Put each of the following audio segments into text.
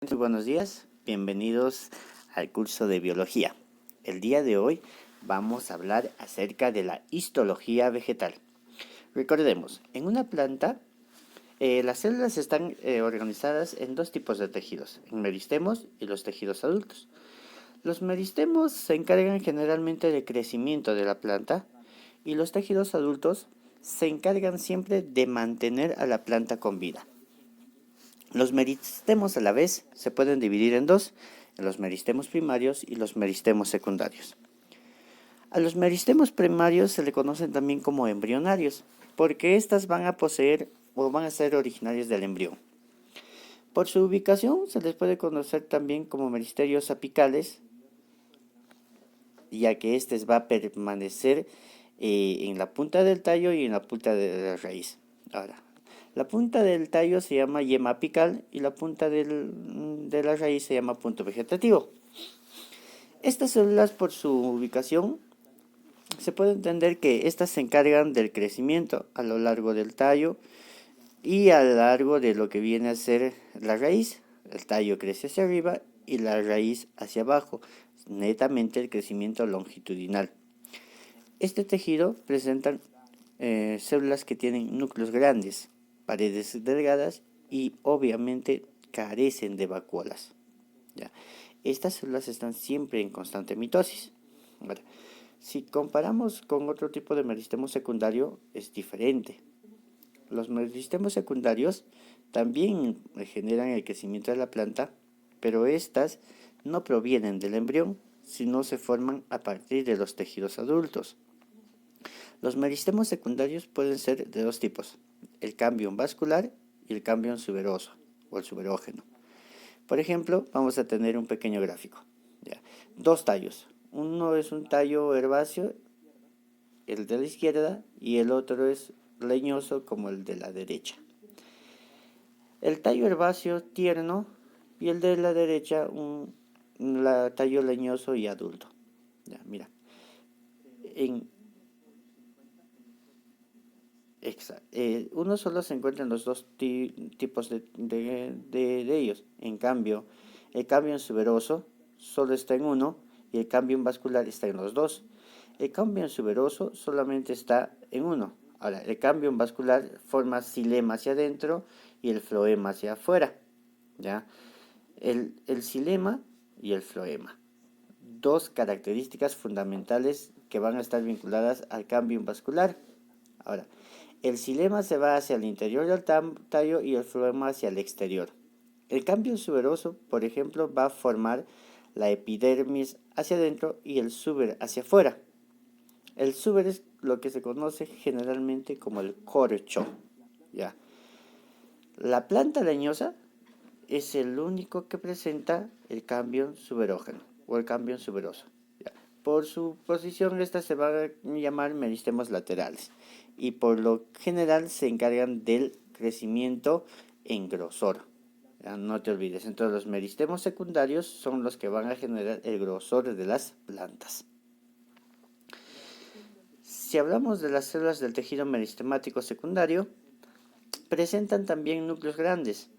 Muy buenos días, bienvenidos al curso de biología. El día de hoy vamos a hablar acerca de la histología vegetal. Recordemos, en una planta las células están organizadas en dos tipos de tejidos, en meristemos y los tejidos adultos. Los meristemos se encargan generalmente del crecimiento de la planta y los tejidos adultos se encargan siempre de mantener a la planta con vida. Los meristemos a la vez se pueden dividir en dos, en los meristemos primarios y los meristemos secundarios. A los meristemos primarios se le conocen también como embrionarios, porque éstas van a poseer o van a ser originarias del embrión. Por su ubicación se les puede conocer también como meristerios apicales, ya que éste va a permanecer en la punta del tallo y en la punta de la raíz. Ahora, la punta del tallo se llama yema apical y la punta de la raíz se llama punto vegetativo. Estas células, por su ubicación, se puede entender que estas se encargan del crecimiento a lo largo del tallo y a lo largo de lo que viene a ser la raíz. El tallo crece hacia arriba y la raíz hacia abajo, netamente el crecimiento longitudinal. Este tejido presenta células que tienen núcleos grandes, paredes delgadas y obviamente carecen de vacuolas. ¿Ya? Estas células están siempre en constante mitosis. Ahora, si comparamos con otro tipo de meristemo secundario, es diferente. Los meristemos secundarios también generan el crecimiento de la planta, pero estas no provienen del embrión, sino se forman a partir de los tejidos adultos. Los meristemos secundarios pueden ser de dos tipos, el cambium vascular y el cambium suberoso o el suberógeno. Por ejemplo, vamos a tener un pequeño gráfico. ¿Ya? Dos tallos. Uno es un tallo herbáceo, el de la izquierda, y el otro es leñoso como el de la derecha. El tallo herbáceo tierno y el de la derecha un tallo leñoso y adulto. Ya, mira. Uno solo se encuentra en los dos tipos de ellos. En cambio, el cambium suberoso solo está en uno y el cambium vascular está en los dos. El cambium suberoso solamente está en uno. Ahora, el cambium vascular forma xilema hacia adentro y el floema hacia afuera. ¿Ya? El xilema y el floema. Dos características fundamentales que van a estar vinculadas al cambium vascular. Ahora, el xilema se va hacia el interior del tallo y el floema hacia el exterior. El cambium suberoso, por ejemplo, va a formar la epidermis hacia adentro y el suber hacia afuera. El suber es lo que se conoce generalmente como el corcho. ¿Ya? La planta leñosa es el único que presenta el cambium suberógeno o el cambium suberoso. ¿Ya? Por su posición, estas se van a llamar meristemos laterales y por lo general se encargan del crecimiento en grosor. ¿Ya? No te olvides, entonces los meristemos secundarios son los que van a generar el grosor de las plantas. Si hablamos de las células del tejido meristemático secundario, presentan también núcleos grandes,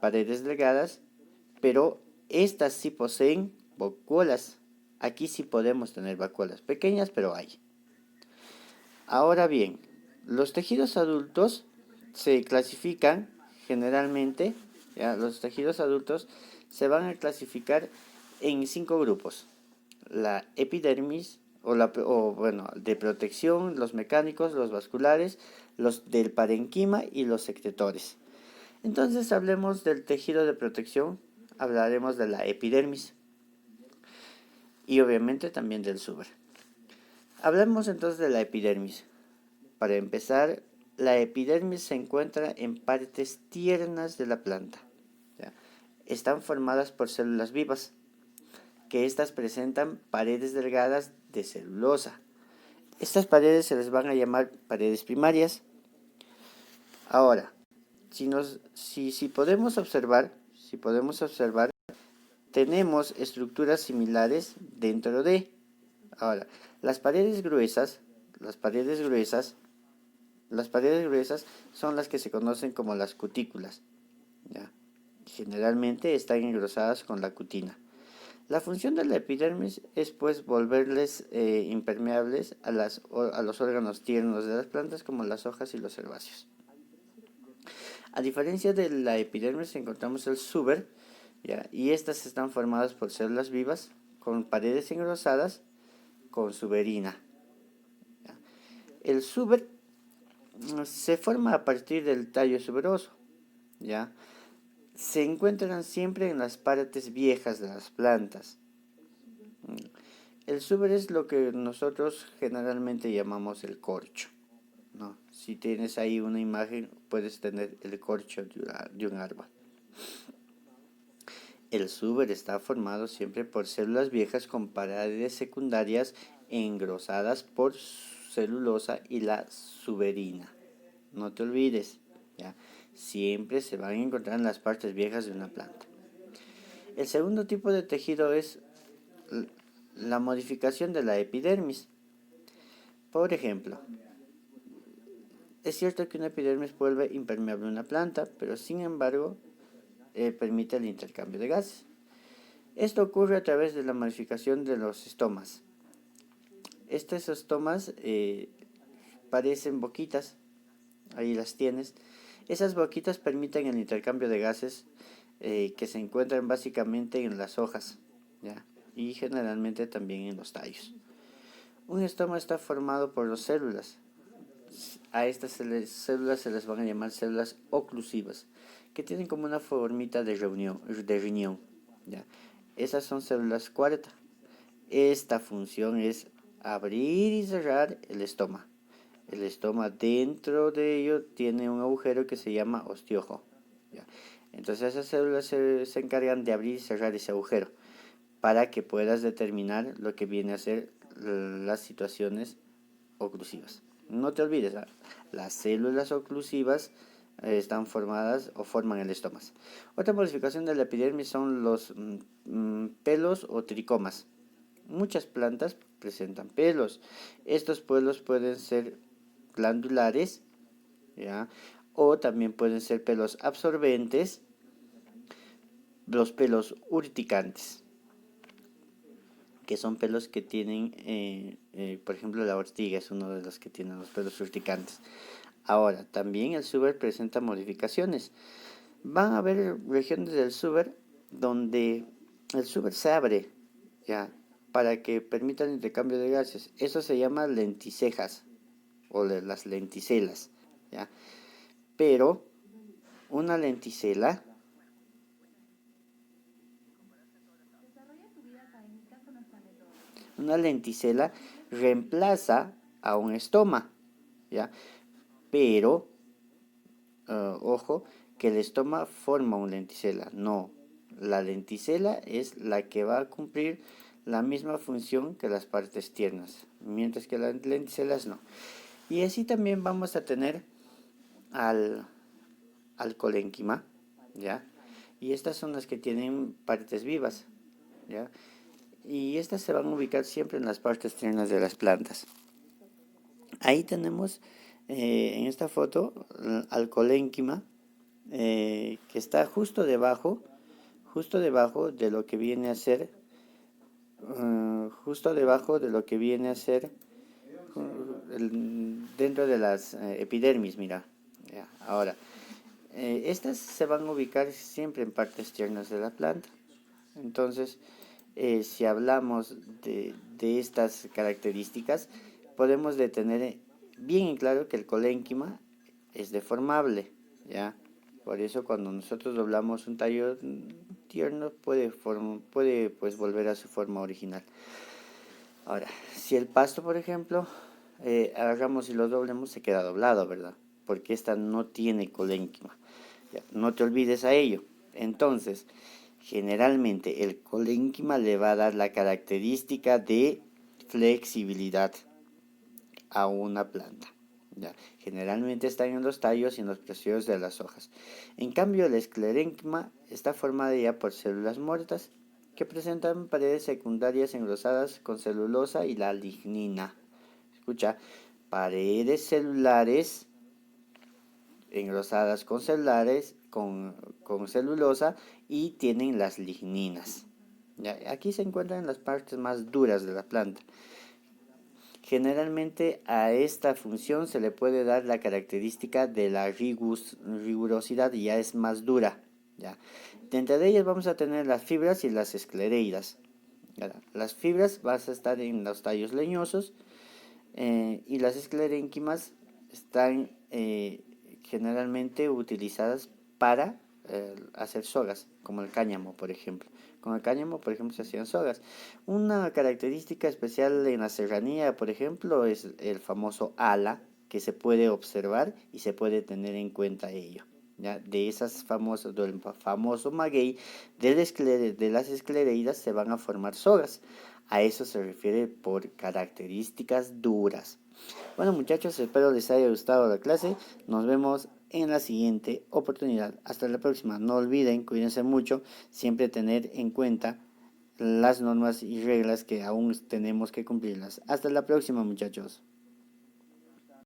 paredes delgadas, pero estas sí poseen vacuolas. Aquí sí podemos tener vacuolas pequeñas, pero hay. Ahora bien, los tejidos adultos se clasifican generalmente, ¿ya? Los tejidos adultos se van a clasificar en 5 grupos. La epidermis, de protección, los mecánicos, los vasculares, los del parenquima y los secretores. Entonces hablemos del tejido de protección, hablaremos de la epidermis y obviamente también del suber. Hablemos entonces de la epidermis. Para empezar, la epidermis se encuentra en partes tiernas de la planta. ¿Ya? Están formadas por células vivas, que estas presentan paredes delgadas de celulosa. Estas paredes se les van a llamar paredes primarias. Ahora, si podemos observar, tenemos estructuras similares dentro de. Ahora, las paredes gruesas son las que se conocen como las cutículas. ¿Ya? Generalmente están engrosadas con la cutina. La función de la epidermis es pues volverles impermeables a los órganos tiernos de las plantas como las hojas y los herbáceos. A diferencia de la epidermis encontramos el suber, ¿ya? Y estas están formadas por células vivas con paredes engrosadas con suberina. ¿Ya? El suber se forma a partir del tallo suberoso, ¿ya? Se encuentran siempre en las partes viejas de las plantas. El suber es lo que nosotros generalmente llamamos el corcho, ¿no? Si tienes ahí una imagen, puedes tener el corcho de un árbol. El suber está formado siempre por células viejas con paredes secundarias engrosadas por celulosa y la suberina. No te olvides, ¿ya? Siempre se van a encontrar en las partes viejas de una planta. El segundo tipo de tejido es la modificación de la epidermis. Por ejemplo, es cierto que una epidermis vuelve impermeable una planta, pero sin embargo permite el intercambio de gases. Esto ocurre a través de la modificación de los estomas. Estos estomas parecen boquitas, ahí las tienes. Esas boquitas permiten el intercambio de gases que se encuentran básicamente en las hojas, ¿ya? Y generalmente también en los tallos. Un estoma está formado por dos células. A estas células se les van a llamar células oclusivas, que tienen como una formita de riñón, ¿ya? Esas son células cuarta. Esta función es abrir y cerrar el estoma. El estoma dentro de ello tiene un agujero que se llama ostiolo, ¿ya? Entonces esas células se encargan de abrir y cerrar ese agujero para que puedas determinar lo que viene a ser las situaciones oclusivas. No te olvides, las células oclusivas están formadas o forman el estoma. Otra modificación de la epidermis son los pelos o tricomas. Muchas plantas presentan pelos. Estos pelos pueden ser glandulares, ¿ya? O también pueden ser pelos absorbentes, los pelos urticantes, que son pelos que tienen, por ejemplo, la ortiga es uno de los que tienen los pelos urticantes. Ahora, también el suber presenta modificaciones. Van a haber regiones del suber donde el suber se abre, ¿ya? Para que permita el intercambio de gases. Eso se llama lenticejas o las lenticelas, ¿ya? Pero una lenticela reemplaza a un estoma, ¿ya? Pero, ojo, que el estoma forma una lenticela. No, la lenticela es la que va a cumplir la misma función que las partes tiernas, mientras que las lenticelas no. Y así también vamos a tener al colénquima, ¿ya? Y estas son las que tienen partes vivas, ¿ya? Y estas se van a ubicar siempre en las partes tiernas de las plantas. Ahí tenemos en esta foto al colénquima, que está justo debajo de lo que viene a ser dentro de las epidermis, mira. Ya, ahora, estas se van a ubicar siempre en partes tiernas de la planta. Entonces, si hablamos de estas características, podemos tener bien en claro que el colénquima es deformable, ¿ya? Por eso cuando nosotros doblamos un tallo tierno puede pues volver a su forma original. Ahora, si el pasto, por ejemplo, agarramos y lo doblemos, se queda doblado, ¿verdad? Porque esta no tiene colénquima. Ya, no te olvides a ello. Entonces, generalmente el colénquima le va a dar la característica de flexibilidad a una planta. ¿Ya? Generalmente están en los tallos y en los pecíolos de las hojas. En cambio, el esclerénquima está formada ya por células muertas que presentan paredes secundarias engrosadas con celulosa y la lignina. Escucha, paredes celulares engrosadas con celulares, con celulosa y tienen las ligninas. ¿Ya? Aquí se encuentran las partes más duras de la planta. Generalmente a esta función se le puede dar la característica de la rigurosidad, y ya es más dura. ¿Ya? Dentro de ellas vamos a tener las fibras y las esclereidas. ¿Ya? Las fibras van a estar en los tallos leñosos, y las esclerénquimas están generalmente utilizadas para hacer sogas, como el cáñamo, por ejemplo. Con el cáñamo, por ejemplo, se hacían sogas. Una característica especial en la serranía, por ejemplo, es el famoso ala, que se puede observar y se puede tener en cuenta ello. ¿Ya? De esas famosas, del famoso maguey de las esclereidas se van a formar sogas. A eso se refiere por características duras. Bueno, muchachos, espero les haya gustado la clase. Nos vemos en la siguiente oportunidad. Hasta la próxima. No olviden, cuídense mucho, siempre tener en cuenta las normas y reglas que aún tenemos que cumplirlas. Hasta la próxima, muchachos.